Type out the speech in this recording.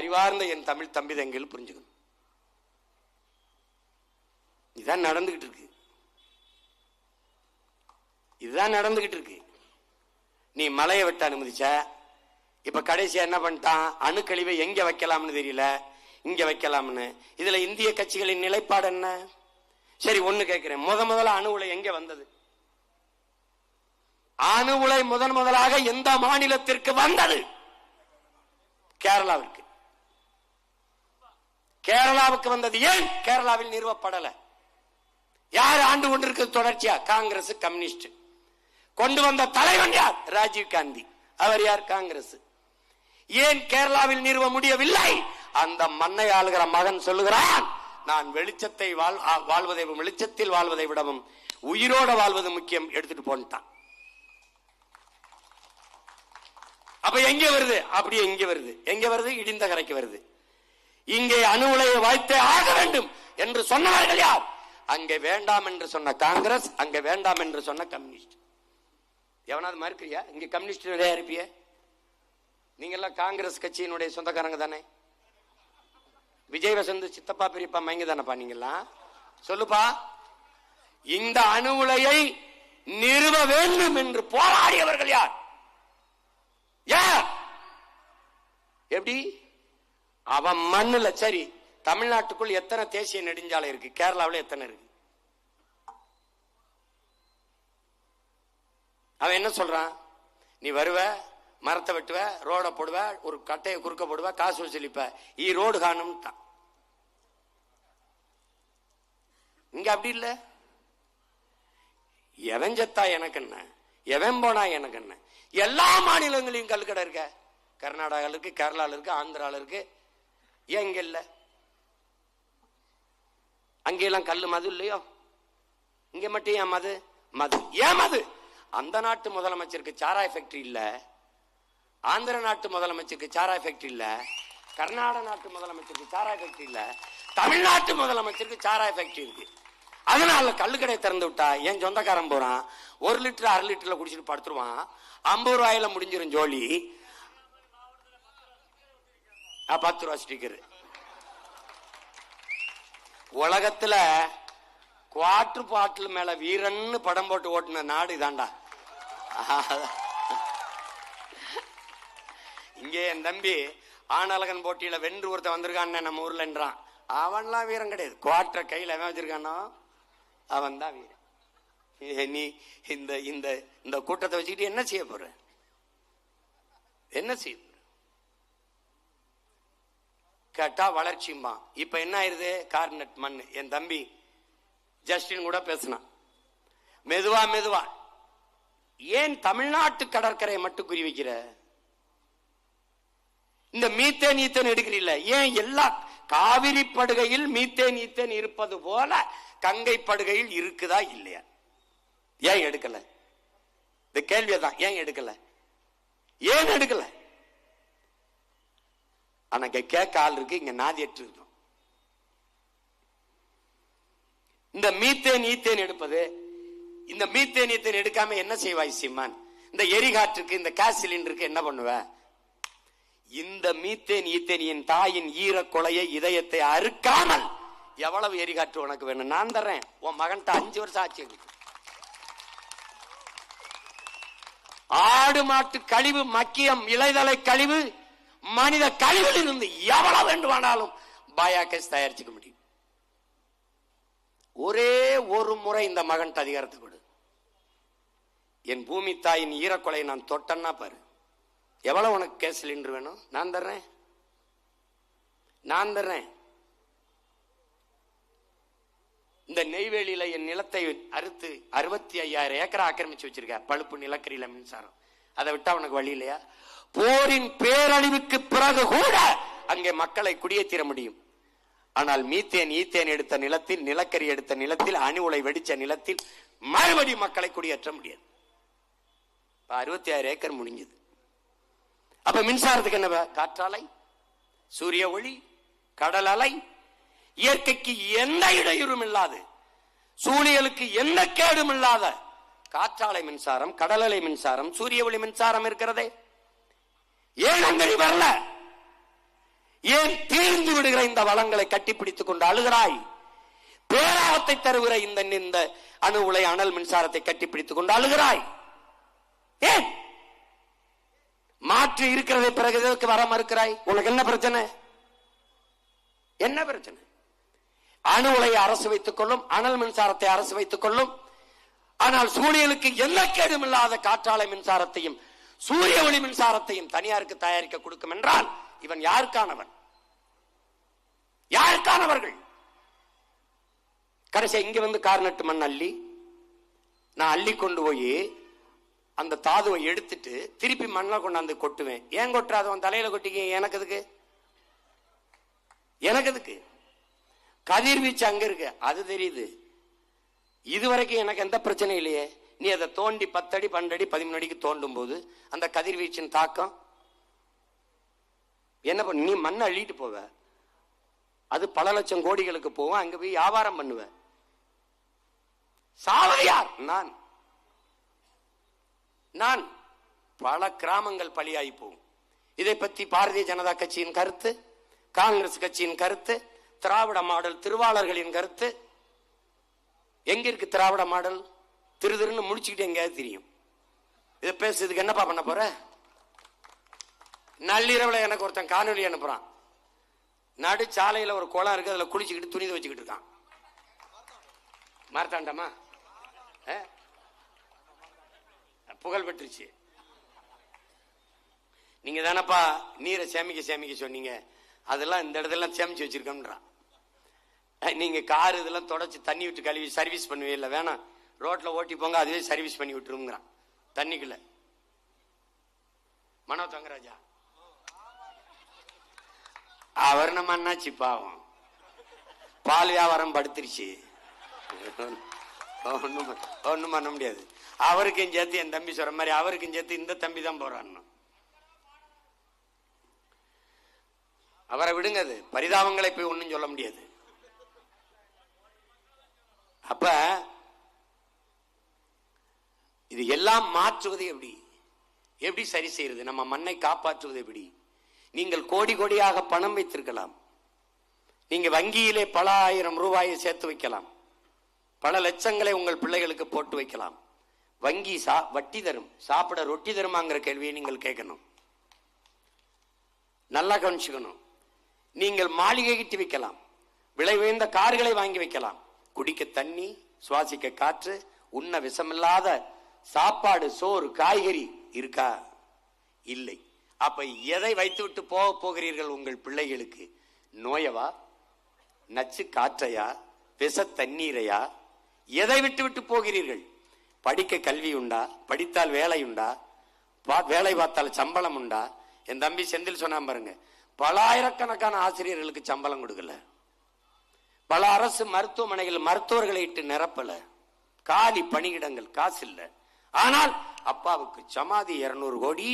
அறிவார்ந்த என் தமிழ் தம்பி தங்கைகள் புரிஞ்சுக்கணும். இதுதான் நடந்துகிட்டு இருக்கு. இதுதான் நடந்துகிட்டு இருக்கு. நீ மலையை வெட்ட அனுமதிச்ச, இப்ப கடைசியா என்ன பண்ணிட்டான், அணுக்கழிவை எங்க வைக்கலாம்னு தெரியல, இங்க வைக்கலாம்னு. இதுல இந்திய கட்சிகளின் நிலைப்பாடு என்ன? சரி, ஒண்ணு கேட்கிறேன், முதல்ல அணு உலை எங்க வந்தது? அணு உலை முதலாக எந்த மாநிலத்திற்கு வந்தது? கேரளாவிற்கு. கேரளாவுக்கு வந்தது. ஏன் கேரளாவில் நிறுவப்படல? யார் ஆண்டு கொண்டிருக்கு தொடர்ச்சியா? காங்கிரஸ், கம்யூனிஸ்ட். கொண்டு வந்த தலைவன் யார்? ராஜீவ் காந்தி. அவர் யார்? காங்கிரஸ். ஏன் கேரளாவில் நிறுவ முடியவில்லை? அந்த மண்ணை ஆளுகிற மகன் சொல்லுகிறான், நான் வெளிச்சத்தை வாழ்வதை வெளிச்சத்தில் வாழ்வதை விடவும் உயிரோட வாழ்வது முக்கியம், எடுத்துட்டு போன்ட்டான். அப்ப எங்க வருது? அப்படியே இங்க வருது. எங்க வருது? இடிந்த கரைக்கு வருது. இங்கே அணு உலையை வாய்த்தே ஆக வேண்டும் என்று சொன்னவர்கள் யார்? அங்கே வேண்டாம் என்று சொன்ன காங்கிரஸ், அங்கே வேண்டாம் என்று சொன்ன கம்யூனிஸ்ட். எவனாவது மறுக்கிறியா? இங்க கம்யூனிஸ்ட் நிறைய இருப்பிய. நீங்க எல்லாம் காங்கிரஸ் கட்சியினுடைய சொந்தக்காரங்க தானே? விஜய் வசந்த் சித்தப்பா பெரியப்பா மைங்க தானப்பா நீங்கெல்லாம்? சொல்லுப்பா. இந்த அணு உலையை நிறுவ வேண்டும் என்று போராடியவர்கள் யார்? யார்? எப்படி? அவன் மண்ணுல. சரி, தமிழ்நாட்டுக்குள் எத்தனை தேசிய நெடுஞ்சாலை இருக்கு? கேரளாவில் எத்தனை இருக்கு? அவன் என்ன சொல்றான்? நீ வருவ, மரத்தை வெட்டுவ, ரோட போடுவ, ஒரு கட்டையை குறுக்க போடுவ, காசு வசூலிப்ப, ரோடு காணும். இங்க அப்படி இல்ல. எவன் செத்தா எனக்கு என்ன, எவன் போனா எனக்கு என்ன? எல்லா மாநிலங்களையும் கல்கடை இருக்க. கர்நாடகால இருக்கு, கேரளால இருக்கு, ஆந்திரால இருக்கு. ஏன் இங்க இல்ல? அங்கெல்லாம் கல்லு மது இல்லையோ? இங்க மட்டும் ஏன் மது? மது ஏன் மது? அந்த நாட்டு முதலமைச்சருக்கு சாராய ஃபேக்டரி இல்ல, ஆந்திர நாட்டு முதலமைச்சருக்கு சாராய ஃபேக்டரி இல்ல, கர்நாடக நாட்டு முதலமைச்சருக்கு சாராய ஃபேக்டரி இல்ல, தமிழ்நாட்டு முதலமைச்சருக்கு சாராய ஃபேக்டரி இருக்கு. அதனால கல்லுக்கடை திறந்து விட்டா என் சொந்தக்காரன் போறான், 1 லிட்டர் 1/2 லிட்டர்ல குடிச்சிட்டு படுத்துருவான். 50 ரூபாயில முடிஞ்சிரும் ஜோலி. 10 ரூபா ஸ்டிக்கர். உலகத்துல குவார்டர் பாட்டில் மேல வீரன்னு படம் போட்டு ஓட்டுன நாடு இதாண்டா. இங்கே என் தம்பி ஆனழகன் போட்டியில வென்று ஒருத்த வந்திருக்கான் நம்ம ஊர்ல என்றான். அவன்லாம் வீரம் கிடையாது. குவார்டர் கையில அவன் வச்சிருக்கானோ அவன் தான் வீரன். நீ இந்த இந்த இந்த கூட்டத்தை வச்சுக்கிட்டு என்ன செய்ய போற? என்ன செய்ய போற? கேட்டா வளர்ச்சிமா. இப்ப என்ன ஆயிருது? கார்னட் மண். என் தம்பி ஜஸ்டின் கூட பேசினான். மெதுவா மெதுவா. ஏன் தமிழ்நாட்டு கடற்கரையை மட்டும் குறி வைக்கிற? இந்த மீத்தேன் ஈத்தேன் எடுக்கிறீல்ல, ஏன் எல்லா காவிரி படுகையில் மீத்தேன் ஈத்தேன் இருப்பது போல கங்கை படுகையில் இருக்குதா இல்லையா? ஏன் எடுக்கல? இந்த கேள்வியதான். ஏன் எடுக்கல? ஏன் எடுக்கல? ஆனா கேட்க ஆள் இருக்கு. இங்க நாதியற்று இருக்கும். இந்த மீத்தேன் ஈத்தேன் எடுப்பது, இந்த மீத்தேன் ஈத்தேன் எடுக்காம என்ன செய்வாய் சீமான்? இந்த எரிகாற்றுக்கு, இந்த கேஸ் சிலிண்டருக்கு என்ன பண்ணுவ? இந்த மீத்தேன் ஈத்தேனியின் தாயின் ஈர கொலையை, இதயத்தை அறுக்காமல் எவ்வளவு எரிகாற்று உனக்கு வேணும்? நான் தர்றேன். உன் மகன்கிட்ட 5 வருஷம் ஆச்சு. ஆடு மாட்டு கழிவு, மக்கியம், இலைதலை கழிவு, மனித கழிவில் இருந்து எவ்வளவு வேண்டுமானாலும் பயோகேஸ் தயாரிச்சுக்க முடியும். ஒரே ஒரு முறை இந்த மகன்கிட்ட அதிகாரத்தை கொடு. என் பூமி தாயின் ஈரக்கொலையை நான் தொட்டன்னா பாரு, எவ்வளவு உனக்கு கேஸ் சிலிண்டர் வேணும்? நான் தர்றேன், நான் தர்றேன். இந்த நெய்வேலியில என் நிலத்தை அறுத்து 65,000 ஏக்கரை ஆக்கிரமிச்சு வச்சிருக்க. பழுப்பு நிலக்கரியில மின்சாரம். அதை விட்டா உனக்கு வழி இல்லையா? போரின் பேரழிவுக்கு பிறகு கூட அங்கே மக்களை குடியேற்ற முடியும். ஆனால் மீத்தேன் ஈத்தேன் எடுத்த நிலத்தில், நிலக்கரி எடுத்த நிலத்தில், அணு உலை வெடிச்ச நிலத்தில் மறுபடி மக்களை குடியேற்ற முடியாது. 66 ஏக்கர் முடிஞ்சது. அப்ப மின்சாரத்துக்கு என்ன? காற்றாலை, சூரிய ஒளி, கடல் அலை, இயற்கைக்கு எந்த இடையூறும் இல்லாது, சூழியலுக்கு எந்த கேடும் இல்லாத காற்றாலை மின்சாரம், கடல் அலை மின்சாரம், சூரிய ஒளி மின்சாரம் இருக்கிறதே. ஏன் அங்க வரல? ஏன் தீர்ந்து விடுகிற இந்த வளங்களை கட்டிப்பிடித்துக் கொண்டு அழுகிறாய்? பேராபத்தை தருகிற இந்த அணு உலை அனல் மின்சாரத்தை கட்டிப்பிடித்துக் கொண்டு அழுகிறாய் ஏன்? மாற்று இருக்கிறதை பிறகு எதற்கு வர மறுக்கிறாய்? உனக்கு என்ன பிரச்சனை? என்ன பிரச்சனை? அணு உலையை அரசு வைத்துக் கொள்ளும், அனல் மின்சாரத்தை அரசு வைத்துக் கொள்ளும். ஆனால் சூரியனுக்கு எந்த கேடும் இல்லாத காற்றாலை மின்சாரத்தையும் சூரிய ஒளி மின்சாரத்தையும் தனியாருக்கு தயாரிக்க கொடுக்கும் என்றால் இவன் யாருக்கானவன்? யாருக்கானவர்கள்? கடைசி இங்க வந்து கார்நட்டு மண் அள்ளி நான் அள்ளி கொண்டு போய் அந்த தாதுவை எடுத்துட்டு திருப்பி மண்ணை கொண்டாந்து கொட்டுவேன். ஏன் கொட்டுறாது? அவன் தலையில கொட்டிக்க. எனக்கு எதுக்கு? எனக்கு எதுக்கு? கதிர்வீச்சு அங்க இருக்கு, அது தெரியுது. இதுவரைக்கும் எனக்கு எந்த பிரச்சனையும் இல்லையே. நீ அதை தோண்டி 10 அடி 12 அடி 13 அடிக்கு தோண்டும் போது அந்த கதிர்வீச்சின் தாக்கம் என்ன பண்ண? நீ மண்ணை அள்ளிட்டு போவ, அது பல லட்சம் கோடிகளுக்கு போவோம். அங்க போய் வியாபாரம் பண்ணுவ. சாவதியார் நான் பல கிராமங்கள் பலியாகி போகும். இதை பற்றி பாரதிய ஜனதா கட்சியின் கருத்து, காங்கிரஸ் கட்சியின் கருத்து, திராவிட மாடல் திருவாளர்களின் கருத்து. எங்க இருக்கு திராவிட மாடல்? திருன்னு முடிச்சுக்கிட்டு எங்கேயாவது தெரியும். இதை பேசுறதுக்கு என்னப்பா பண்ண போற? நள்ளிரவுல எனக்கு ஒருத்தன் காணொலி அனுப்புறான். நடு சாலையில ஒரு குளம் இருக்கு, அதுல குளிச்சுக்கிட்டு துணி வச்சுக்கிட்டு இருக்கான். மார்த்தாண்டமா புகழ் பெற்றுச்சு. நீங்க தானப்பா நீரை சேமிக்க சொன்னீங்க, அதெல்லாம் இந்த இடத்துல சேமிச்சு வச்சிருக்கோம்ன்றான். நீங்க கார் இதெல்லாம் தொடச்சு தண்ணி விட்டு கழுவி சர்வீஸ் பண்ணுவே இல்லை, வேணாம் ரோட்ல ஓட்டி போங்க, அதுவே சர்வீஸ் பண்ணி விட்டுருங்கிறான் தண்ணிக்குள்ள. மனோ தங்கராஜா அவர் நம்ம அண்ணாச்சி பாவம், பால் வியாபாரம் படுத்துருச்சு, ஒண்ணும் பண்ண முடியாது. அவருக்கும் சேர்த்து என் தம்பி சொல்ற மாதிரி அவருக்கும் சேர்த்து இந்த தம்பி தான் போறான். அவரை விடுங்க, அது பரிதாபங்களை போய் ஒன்னும் சொல்ல முடியாது. அப்ப இது எல்லாம் மாற்றுவது எப்படி சரி செய்யறது? நம்ம மண்ணை காப்பாற்றுவது எப்படி? நீங்கள் கோடி கோடியாக பணம் வைத்திருக்கலாம், நீங்க வங்கியிலே பல ஆயிரம் ரூபாயை சேர்த்து வைக்கலாம், பல லட்சங்களை உங்கள் பிள்ளைகளுக்கு போட்டு வைக்கலாம். வங்கி வட்டி தரும், சாப்பிட ரொட்டி தருமாங்கிற கேள்வியை நீங்கள் கேட்கணும். நல்லா கவனிச்சுக்கணும். நீங்கள் மாளிகை கட்டி வைக்கலாம், விலை உயர்ந்த கார்களை வாங்கி வைக்கலாம், குடிக்க தண்ணி, சுவாசிக்க காற்று, உண்ண விஷமில்லாத சாப்பாடு, சோறு, காய்கறி இருக்கா? இல்லை. அப்ப எதை வைத்து விட்டு போகிறீர்கள் உங்கள் பிள்ளைகளுக்கு? நோயவா, நச்சு காற்றையா, விஷ தண்ணீரையா? எதை விட்டு விட்டு போகிறீர்கள்? படிக்க கல்வி உண்டா? படித்தால் வேலை உண்டா? வேலை பார்த்தால் சம்பளம் உண்டா? என் தம்பி செந்தில் சொன்னா பாருங்க, பல ஆயிரக்கணக்கான ஆசிரியர்களுக்கு சம்பளம் கொடுக்கல, பல அரசு மருத்துவமனைகள் மருத்துவர்களை இட்டு நிரப்பல, காலி பணியிடங்கள், காசு இல்ல. ஆனால் அப்பாவுக்கு சமாதி 200 கோடி.